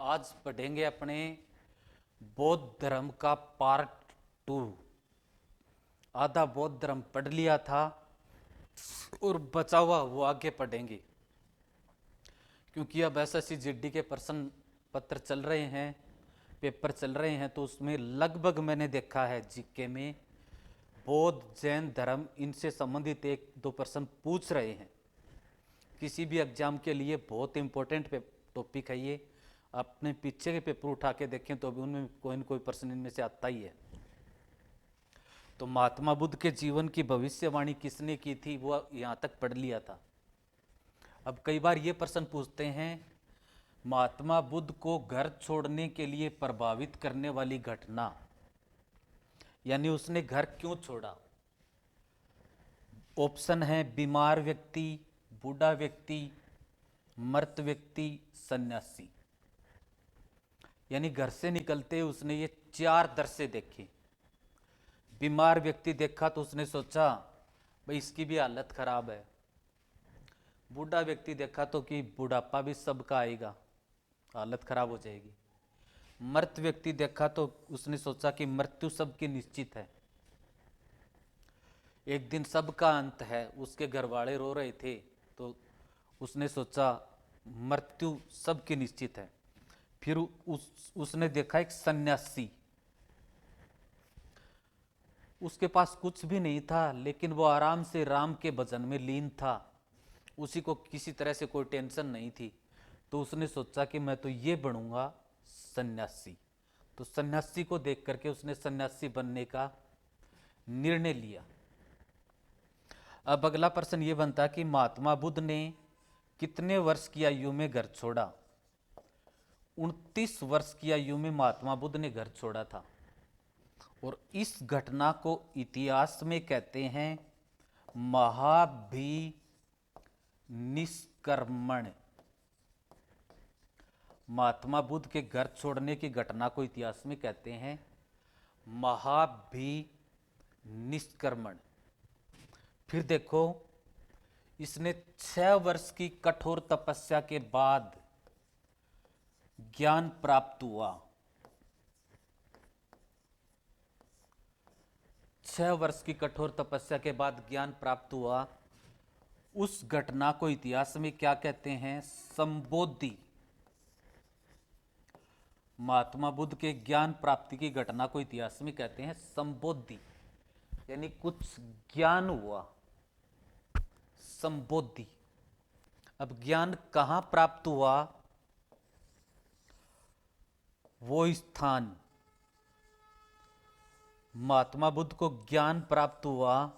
आज पढ़ेंगे अपने बौद्ध धर्म का पार्ट 2। आधा बौद्ध धर्म पढ़ लिया था और बचा हुआ वो आगे पढ़ेंगे, क्योंकि अब एसएससी जीडी के प्रश्न पत्र चल रहे हैं, पेपर चल रहे हैं, तो उसमें लगभग मैंने देखा है जीके में बौद्ध जैन धर्म इनसे संबंधित एक दो प्रश्न पूछ रहे हैं। किसी भी एग्जाम के लिए बहुत इंपॉर्टेंट टॉपिक है ये। अपने पीछे के पेपर उठा के देखें तो अभी उनमें कोई न कोई प्रश्न इनमें से आता ही है। तो महात्मा बुद्ध के जीवन की भविष्यवाणी किसने की थी वो यहाँ तक पढ़ लिया था। अब कई बार ये प्रश्न पूछते हैं, महात्मा बुद्ध को घर छोड़ने के लिए प्रभावित करने वाली घटना, यानी उसने घर क्यों छोड़ा। ऑप्शन है बीमार व्यक्ति, बूढ़ा व्यक्ति, मृत व्यक्ति, सन्यासी। यानी घर से निकलते उसने ये चार दृश्य देखे। बीमार व्यक्ति देखा तो उसने सोचा भाई इसकी भी हालत खराब है। बूढ़ा व्यक्ति देखा तो कि बुढ़ापा भी सबका आएगा, हालत खराब हो जाएगी। मृत व्यक्ति देखा तो उसने सोचा कि मृत्यु सबकी निश्चित है, एक दिन सबका अंत है। उसके घर वाले रो रहे थे तो उसने सोचा मृत्यु सबकी निश्चित है। फिर उसने देखा एक सन्यासी, उसके पास कुछ भी नहीं था लेकिन वो आराम से राम के भजन में लीन था, उसी को किसी तरह से कोई टेंशन नहीं थी। तो उसने सोचा कि मैं तो ये बनूंगा सन्यासी। तो सन्यासी को देख करके उसने सन्यासी बनने का निर्णय लिया। अब अगला प्रश्न ये बनता कि महात्मा बुद्ध ने कितने वर्ष की आयु में घर छोड़ा। 29 वर्ष की आयु में महात्मा बुद्ध ने घर छोड़ा था। और इस घटना को इतिहास में कहते हैं महाभिनिष्क्रमण। महात्मा बुद्ध के घर छोड़ने की घटना को इतिहास में कहते हैं महाभिनिष्क्रमण। फिर देखो, इसने 6 वर्ष की कठोर तपस्या के बाद ज्ञान प्राप्त हुआ। 6 वर्ष की कठोर तपस्या के बाद ज्ञान प्राप्त हुआ। उस घटना को इतिहास में क्या कहते हैं, संबोधि। महात्मा बुद्ध के ज्ञान प्राप्ति की घटना को इतिहास में कहते हैं संबोधि, यानी कुछ ज्ञान हुआ, संबोधि। अब ज्ञान कहां प्राप्त हुआ, वो स्थान, महात्मा बुद्ध को ज्ञान प्राप्त हुआ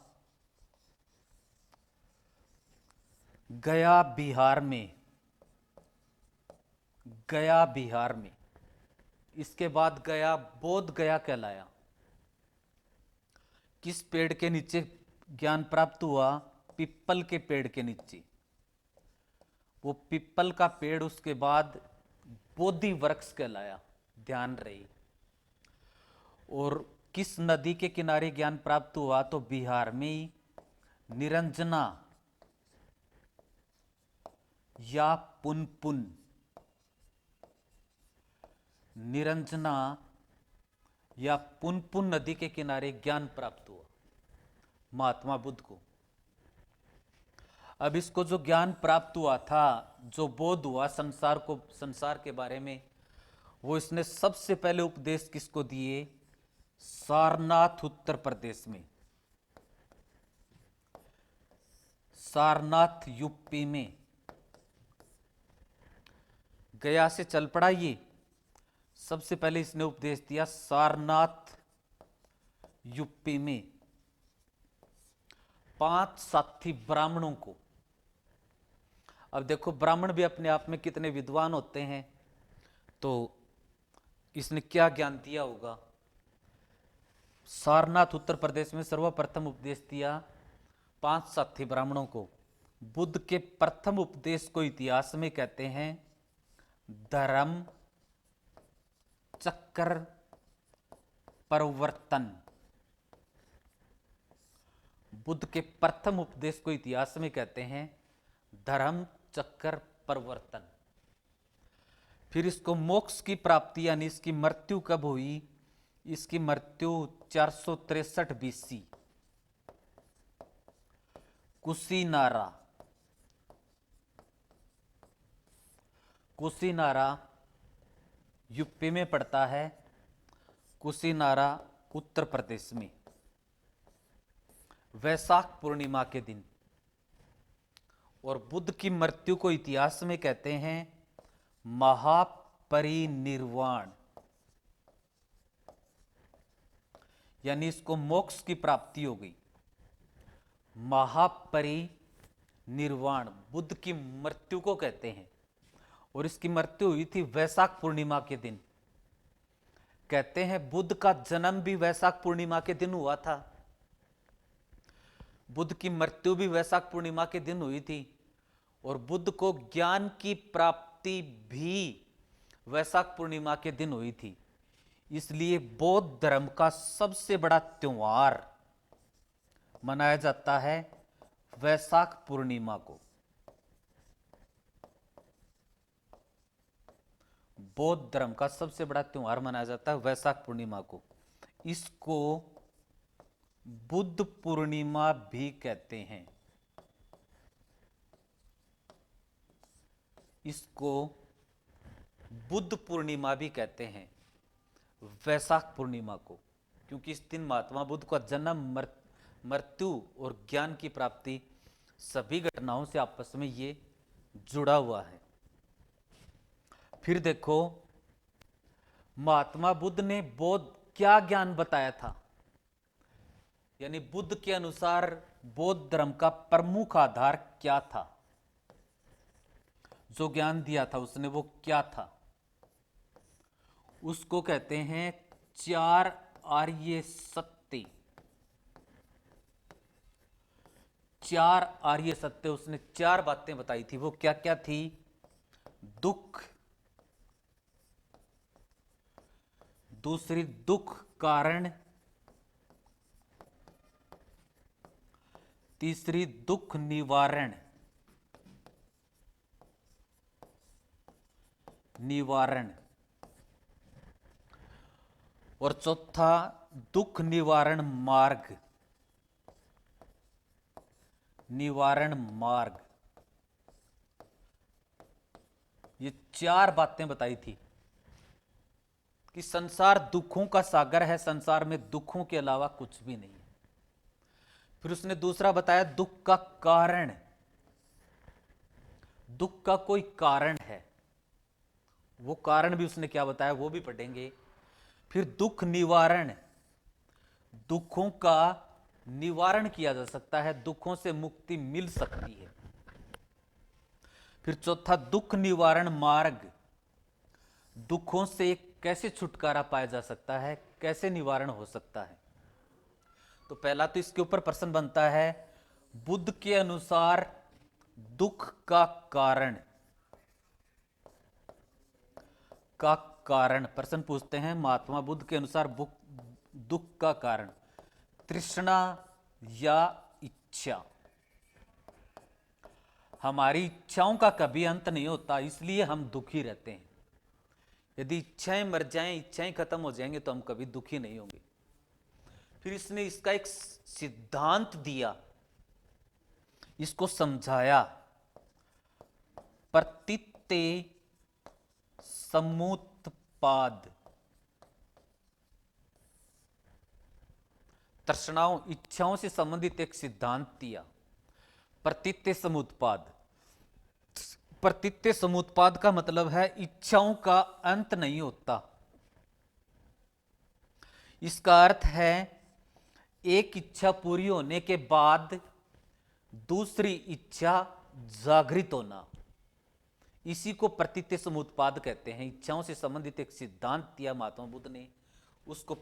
गया बिहार में। गया बिहार में। इसके बाद गया बोध गया कहलाया। किस पेड़ के नीचे ज्ञान प्राप्त हुआ, पिप्पल के पेड़ के नीचे। वो पिप्पल का पेड़ उसके बाद बोधि वृक्ष कहलाया, ध्यान रहे। और किस नदी के किनारे ज्ञान प्राप्त हुआ, तो बिहार में निरंजना या पुनपुन। निरंजना या पुनपुन नदी के किनारे ज्ञान प्राप्त हुआ महात्मा बुद्ध को। अब इसको जो ज्ञान प्राप्त हुआ था, जो बोध हुआ संसार के बारे में, वो इसने सबसे पहले उपदेश किसको दिए, सारनाथ उत्तर प्रदेश में, सारनाथ यूपी में। गया से चल पड़ा ये, सबसे पहले इसने उपदेश दिया सारनाथ यूपी में 5 साथी ब्राह्मणों को। अब देखो ब्राह्मण भी अपने आप में कितने विद्वान होते हैं, तो इसने क्या ज्ञान दिया होगा। सारनाथ उत्तर प्रदेश में सर्वप्रथम उपदेश दिया 5 साथी ब्राह्मणों को। बुद्ध के प्रथम उपदेश को इतिहास में कहते हैं धर्म चक्र परिवर्तन। बुद्ध के प्रथम उपदेश को इतिहास में कहते हैं धर्म चक्र परिवर्तन। फिर इसको मोक्ष की प्राप्ति यानी इसकी मृत्यु कब हुई? इसकी मृत्यु 463 बीसी कुशीनारा, कुशीनारा यूपी में पड़ता है, कुशीनारा उत्तर प्रदेश में, वैशाख पूर्णिमा के दिन। और बुद्ध की मृत्यु को इतिहास में कहते हैं महापरिनिर्वाण, यानी इसको मोक्ष की प्राप्ति हो गई। महापरिनिर्वाण बुद्ध की मृत्यु को कहते हैं, और इसकी मृत्यु हुई थी वैशाख पूर्णिमा के दिन। कहते हैं बुद्ध का जन्म भी वैशाख पूर्णिमा के दिन हुआ था, बुद्ध की मृत्यु भी वैशाख पूर्णिमा के दिन हुई थी, और बुद्ध को ज्ञान की प्राप्ति भी वैशाख पूर्णिमा के दिन हुई थी। इसलिए बौद्ध धर्म का सबसे बड़ा त्योहार मनाया जाता है वैशाख पूर्णिमा को। बौद्ध धर्म का सबसे बड़ा त्योहार मनाया जाता है वैशाख पूर्णिमा को। इसको बुद्ध पूर्णिमा भी कहते हैं, इसको बुद्ध पूर्णिमा भी कहते हैं वैशाख पूर्णिमा को, क्योंकि इस दिन महात्मा बुद्ध का जन्म, मृत्यु और ज्ञान की प्राप्ति सभी घटनाओं से आपस में ये जुड़ा हुआ है। फिर देखो महात्मा बुद्ध ने बौद्ध क्या ज्ञान बताया था, यानी बुद्ध के अनुसार बौद्ध धर्म का प्रमुख आधार क्या था, जो ज्ञान दिया था उसने वो क्या था? उसको कहते हैं 4 आर्य सत्य। 4 आर्य सत्य, उसने 4 बातें बताई थी। वो क्या क्या थी? दुख, दूसरी दुख कारण, तीसरी दुख निवारण, और चौथा दुख निवारण मार्ग, ये 4 बातें बताई थी कि संसार दुखों का सागर है, संसार में दुखों के अलावा कुछ भी नहीं है। फिर उसने दूसरा बताया दुख का कारण, दुख का कोई कारण है, वो कारण भी उसने क्या बताया वो भी पढ़ेंगे। फिर दुख निवारण, दुखों का निवारण किया जा सकता है, दुखों से मुक्ति मिल सकती है। फिर चौथा दुख निवारण मार्ग, दुखों से कैसे छुटकारा पाया जा सकता है, कैसे निवारण हो सकता है। तो पहला तो इसके ऊपर प्रश्न बनता है बुद्ध के अनुसार दुख का कारण, प्रश्न पूछते हैं महात्मा बुद्ध के अनुसार दुख का कारण, तृष्णा या इच्छा। हमारी इच्छाओं का कभी अंत नहीं होता, इसलिए हम दुखी रहते हैं। यदि इच्छाएं मर जाएं, इच्छाएं खत्म हो जाएंगे तो हम कभी दुखी नहीं होंगे। फिर इसने इसका एक सिद्धांत दिया, इसको समझाया, प्रतित्ते समुत्पाद, तृष्णाओं इच्छाओं से संबंधित एक सिद्धांत दिया, प्रतित्ते समुत्पाद। प्रतित्ते समुत्पाद का मतलब है इच्छाओं का अंत नहीं होता। इसका अर्थ है एक इच्छा पूरी होने के बाद दूसरी इच्छा जागृत होना, इसी को प्रतित्य समुत्पाद कहते हैं। इच्छाओं से संबंधित एक सिद्धांत दिया महात्मा बुद्ध ने, उसको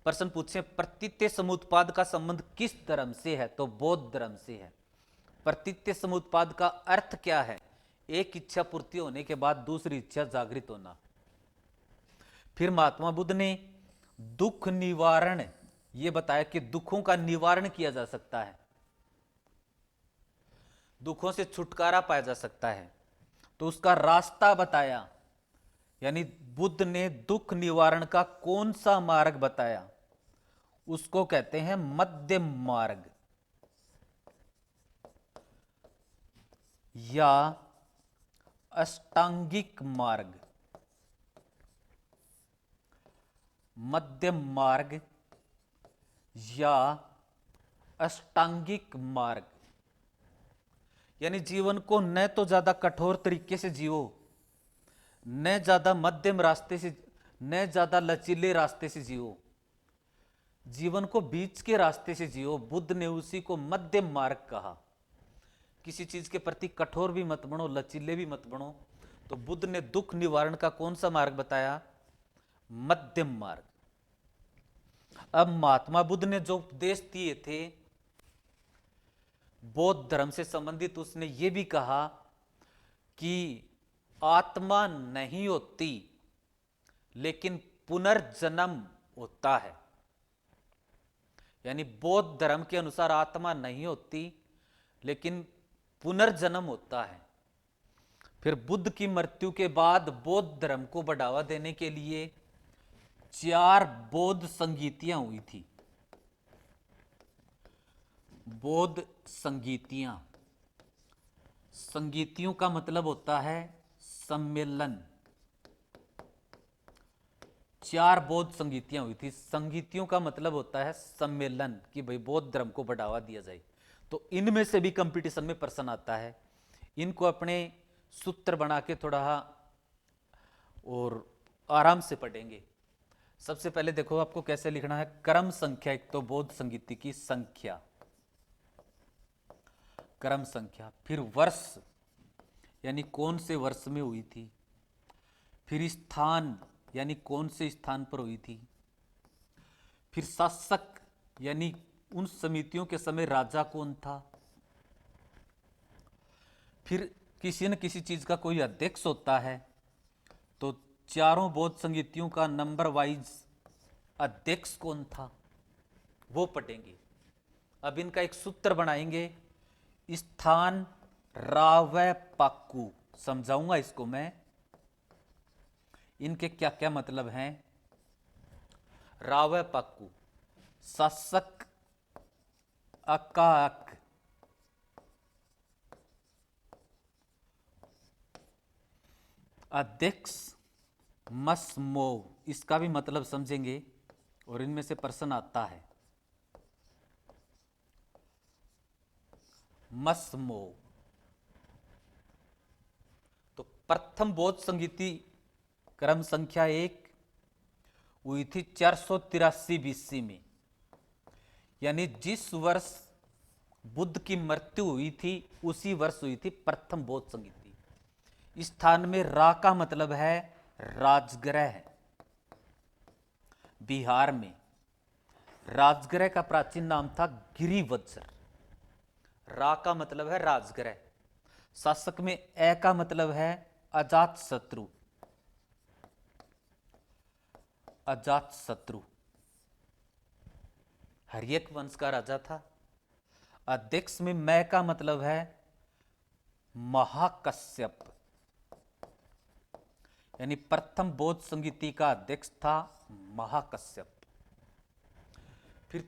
प्रश्न पूछे प्रतित्य समुत्पाद का संबंध किस धर्म से है, तो बौद्ध धर्म से है। प्रतित्य समुत्पाद का अर्थ क्या है? एक इच्छा पूर्ति होने के बाद दूसरी इच्छा जागृत होना। फिर महात्मा बुद्ध ने दुख निवारण ये बताया कि दुखों का निवारण किया जा सकता है, दुखों से छुटकारा पाया जा सकता है, तो उसका रास्ता बताया। यानी बुद्ध ने दुख निवारण का कौन सा मार्ग बताया, उसको कहते हैं मध्यम मार्ग या अष्टांगिक मार्ग। मध्यम मार्ग या अष्टांगिक मार्ग यानी जीवन को न तो ज्यादा कठोर तरीके से जियो, न ज्यादा मध्यम रास्ते से, न ज्यादा लचीले रास्ते से जियो, जीवन को बीच के रास्ते से जियो। बुद्ध ने उसी को मध्यम मार्ग कहा। किसी चीज के प्रति कठोर भी मत बनो, लचीले भी मत बनो। तो बुद्ध ने दुख निवारण का कौन सा मार्ग बताया? मध्यम मार्ग। अब महात्मा बुद्ध ने जो उपदेश दिए थे बौद्ध धर्म से संबंधित, उसने ये भी कहा कि आत्मा नहीं होती लेकिन पुनर्जन्म होता है। यानी बौद्ध धर्म के अनुसार आत्मा नहीं होती लेकिन पुनर्जन्म होता है। फिर बुद्ध की मृत्यु के बाद बौद्ध धर्म को बढ़ावा देने के लिए 4 बौद्ध संगीतियां हुई थी। बौद्ध संगीतियां, संगीतियों का मतलब होता है सम्मेलन। 4 बौद्ध संगीतियां हुई थी। संगीतियों का मतलब होता है सम्मेलन, कि भाई बौद्ध धर्म को बढ़ावा दिया जाए। तो इनमें से भी कंपटीशन में प्रश्न आता है। इनको अपने सूत्र बना के थोड़ा और आराम से पढ़ेंगे। सबसे पहले देखो आपको कैसे लिखना है। क्रम संख्या, एक तो बौद्ध संगीति की संख्या, क्रम संख्या। फिर वर्ष, यानी कौन से वर्ष में हुई थी। फिर स्थान, यानी कौन से स्थान पर हुई थी। फिर शासक, यानी उन समितियों के समय राजा कौन था। फिर किसी न किसी चीज का कोई अध्यक्ष होता है, तो 4 बौद्ध संगीतियों का नंबर वाइज अध्यक्ष कौन था वो पढ़ेंगे। अब इनका एक सूत्र बनाएंगे। स्थान रावय पाकू, समझाऊंगा इसको मैं, इनके क्या क्या मतलब हैं। रावय पाकू, शासक अकाक, अध्यक्ष मसमो, इसका भी मतलब समझेंगे और इनमें से प्रश्न आता है। मसमो। तो प्रथम बौद्ध संगीति क्रम संख्या 1 हुई थी 483 बीसी में, यानी जिस वर्ष बुद्ध की मृत्यु हुई थी उसी वर्ष हुई थी प्रथम बौद्ध संगीति। इस स्थान में रा का मतलब है राजगृह। बिहार में राजगृह का प्राचीन नाम था गिरिवज्र। रा का मतलब है राजगृह। शासक में ए का मतलब है अजात शत्रु। अजात शत्रु हर्यक वंश का राजा था। अध्यक्ष में मैं का मतलब है महाकश्यप, यानी प्रथम बौद्ध संगीति का अध्यक्ष था महाकश्यप। फिर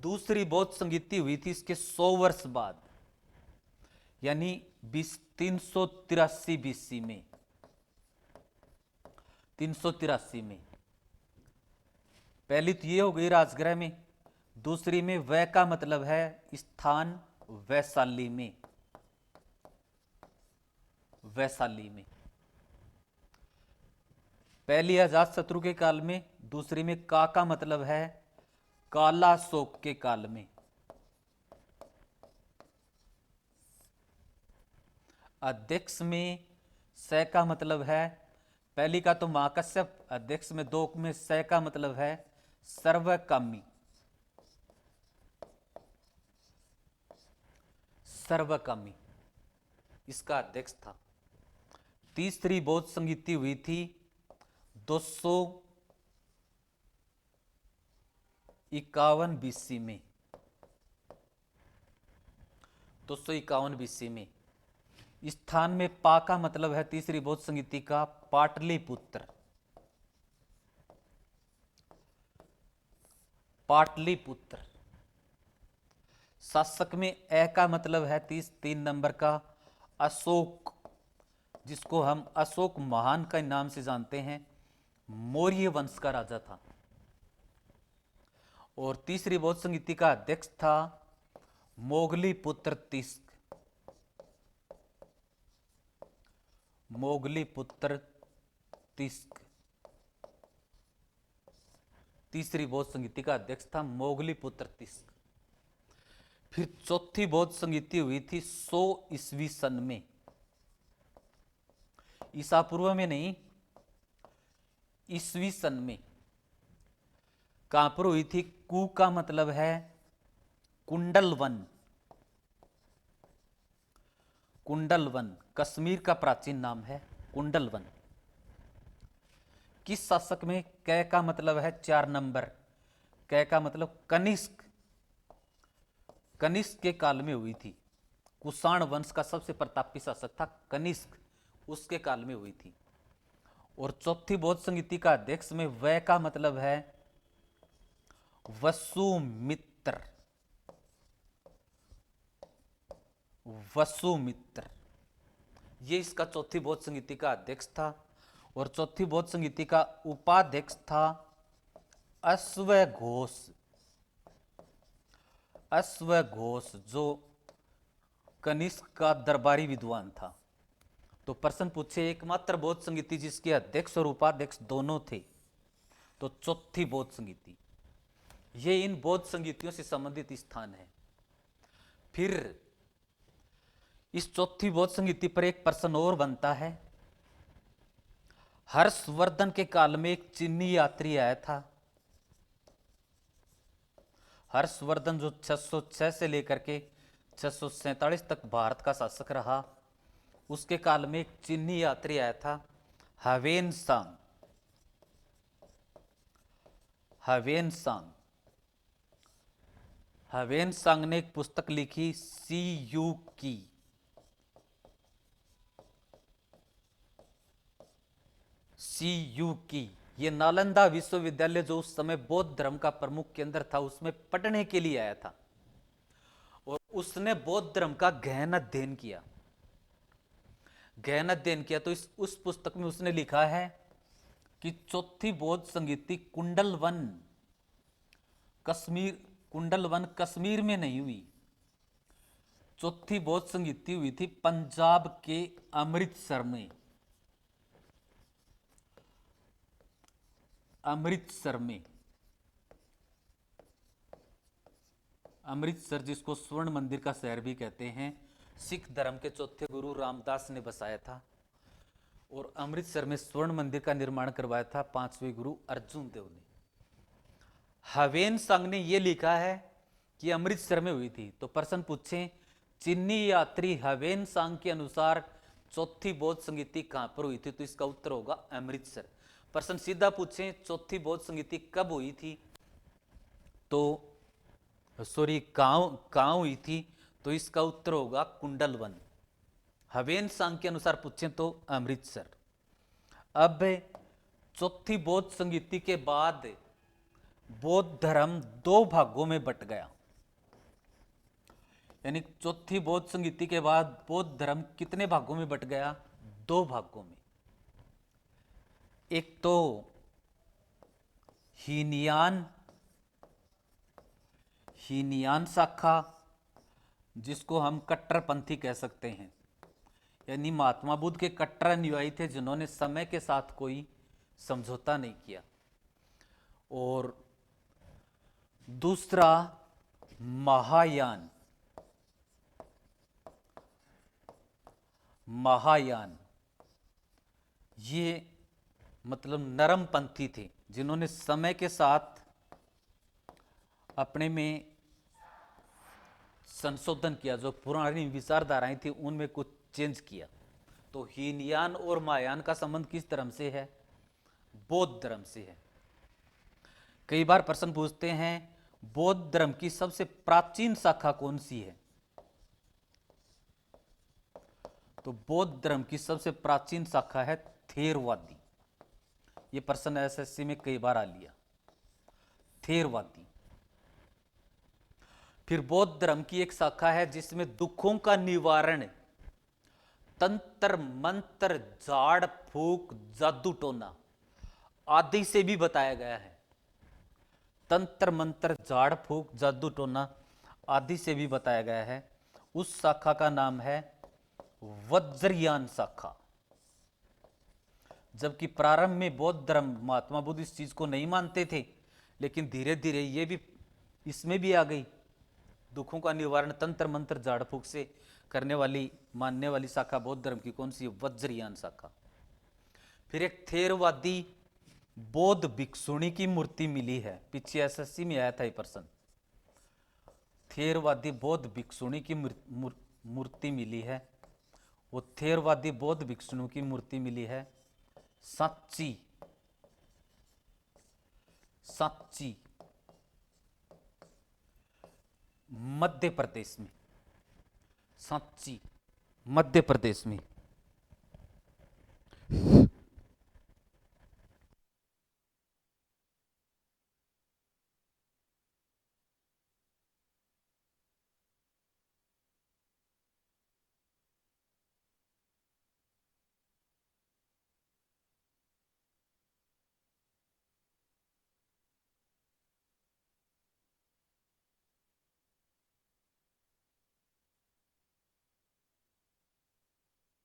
दूसरी बौद्ध संगीति हुई थी इसके 100 वर्ष बाद, यानी 383 बीसी में। 383 में पहली तो ये हो गई राजगृह में। दूसरी में वै का मतलब है स्थान, वैशाली में। वैशाली में पहली अजात शत्रु के काल में, दूसरी में का मतलब है काला शोक के काल में। अध्यक्ष में सै का मतलब है, पहली का तो महाकश्यप, अध्यक्ष में 2 में सै का मतलब है सर्वकामी। सर्वकामी इसका अध्यक्ष था। तीसरी बौद्ध संगीति हुई थी 251 बीसी में। 251 बीसी में स्थान में पा का मतलब है तीसरी बौद्ध संगीति का पाटलिपुत्र। पाटलिपुत्र। शासक में ए का मतलब है 3 नंबर का अशोक, जिसको हम अशोक महान के नाम से जानते हैं, मौर्य वंश का राजा था। और तीसरी बौद्ध संगीति का अध्यक्ष था मोगलीपुत्र तिस्क। मोगलीपुत्र तिस्क तीसरी बौद्ध संगीति का अध्यक्ष था मोगलीपुत्र तिस्क। फिर चौथी बौद्ध संगीति हुई थी 100 ईस्वी सन में, ईसा पूर्व में नहीं, ईस्वी सन में। कहां पर हुई थी? कु का मतलब है कुंडल वन। कुंडल वन कश्मीर का प्राचीन नाम है, कुंडल वन। किस शासक में? कै का मतलब है 4 नंबर, कै का मतलब कनिष्क। कनिष्क के काल में हुई थी। कुषाण वंश का सबसे प्रतापी शासक था कनिष्क, उसके काल में हुई थी। और चौथी बौद्ध संगीति का अध्यक्ष में वै का मतलब है वसुमित्र। वसुमित्र ये इसका चौथी बौद्ध संगीति का अध्यक्ष था। और चौथी बौद्ध संगीति का उपाध्यक्ष था अश्वघोष। अश्वघोष जो कनिष्क का दरबारी विद्वान था। तो प्रश्न पूछे एकमात्र बौद्ध संगीति जिसके अध्यक्ष और उपाध्यक्ष दोनों थे, तो चौथी बौद्ध संगीति। ये इन बौद्ध संगीतियों से संबंधित स्थान है। फिर इस चौथी बौद्ध संगीति पर एक प्रश्न और बनता है। हर्षवर्धन के काल में एक चीनी यात्री आया था। हर्षवर्धन जो 606 से लेकर के 647 तक भारत का शासक रहा, उसके काल में एक चीनी यात्री आया था ह्वेनसांग। ह्वेनसांग ह्वेनसांग ने एक पुस्तक लिखी सी यू की। सी यू की ये नालंदा विश्वविद्यालय जो उस समय बौद्ध धर्म का प्रमुख केंद्र था, उसमें पढ़ने के लिए आया था। और उसने बौद्ध धर्म का गहन अध्ययन किया। गहन अध्ययन किया तो उस पुस्तक में उसने लिखा है कि चौथी बौद्ध संगीति कुंडलवन कश्मीर में नहीं हुई। चौथी बौद्ध संगीति हुई थी पंजाब के अमृतसर में। अमृतसर जिसको स्वर्ण मंदिर का शहर भी कहते हैं, सिख धर्म के चौथे गुरु रामदास ने बसाया था। और अमृतसर में स्वर्ण मंदिर का निर्माण करवाया था 5वें गुरु अर्जुन देव ने। ह्वेनसांग ने यह लिखा है कि अमृतसर में हुई थी। तो प्रश्न पूछे चीनी यात्री ह्वेनसांग के अनुसार चौथी बौद्ध संगीति कहां पर हुई थी, तो इसका उत्तर होगा अमृतसर। प्रश्न सीधा पूछे चौथी बौद्ध संगीति कब हुई थी, तो कहां हुई थी, तो इसका उत्तर होगा कुंडलवन। ह्वेनसांग के अनुसार पूछे तो अमृतसर। अब चौथी बौद्ध संगीति के बाद बौद्ध धर्म 2 भागों में बट गया। यानी चौथी बौद्ध संगीति के बाद बौद्ध धर्म कितने भागों में बट गया? 2 भागों में। एक तो हीनयान शाखा, जिसको हम कट्टरपंथी कह सकते हैं, यानी महात्मा बुद्ध के कट्टर अनुयायी थे जिन्होंने समय के साथ कोई समझौता नहीं किया। और दूसरा महायान, ये मतलब नरम पंथी थे जिन्होंने समय के साथ अपने में संशोधन किया। जो पुरानी विचारधाराएं थी उनमें कुछ चेंज किया। तो हीनयान और महायान का संबंध किस धर्म से है? बौद्ध धर्म से है। कई बार प्रश्न पूछते हैं बौद्ध धर्म की सबसे प्राचीन शाखा कौन सी है, तो बौद्ध धर्म की सबसे प्राचीन शाखा है थेरवादी। ये प्रश्न एसएससी में कई बार आ लिया, थेरवादी। फिर बौद्ध धर्म की एक शाखा है जिसमें दुखों का निवारण तंत्र मंत्र झाड़ फूक जादू टोना आदि से भी बताया गया है। तंत्र मंत्र झाड़ फूक जादू टोना आदि से भी बताया गया है। उस शाखा का नाम है वज्रयान शाखा। जबकि प्रारंभ में बौद्ध धर्म, महात्मा बुद्ध इस चीज को नहीं मानते थे, लेकिन धीरे धीरे ये भी इसमें भी आ गई। दुखों का निवारण तंत्र मंत्र झाड़ फूक से करने वाली, मानने वाली शाखा बौद्ध धर्म की कौन सी? वज्रयान शाखा। फिर एक थेरवादी बौद्ध भिक्षुणी की मूर्ति मिली है, पीछे एसएससी में आया था ये प्रश्न। थेरवादी बौद्ध भिक्षुणी की मूर्ति मिली है। वो थेरवादी बौद्ध भिक्षुणी की मूर्ति मिली है सांची, सांची मध्य प्रदेश में, सांची मध्य प्रदेश में।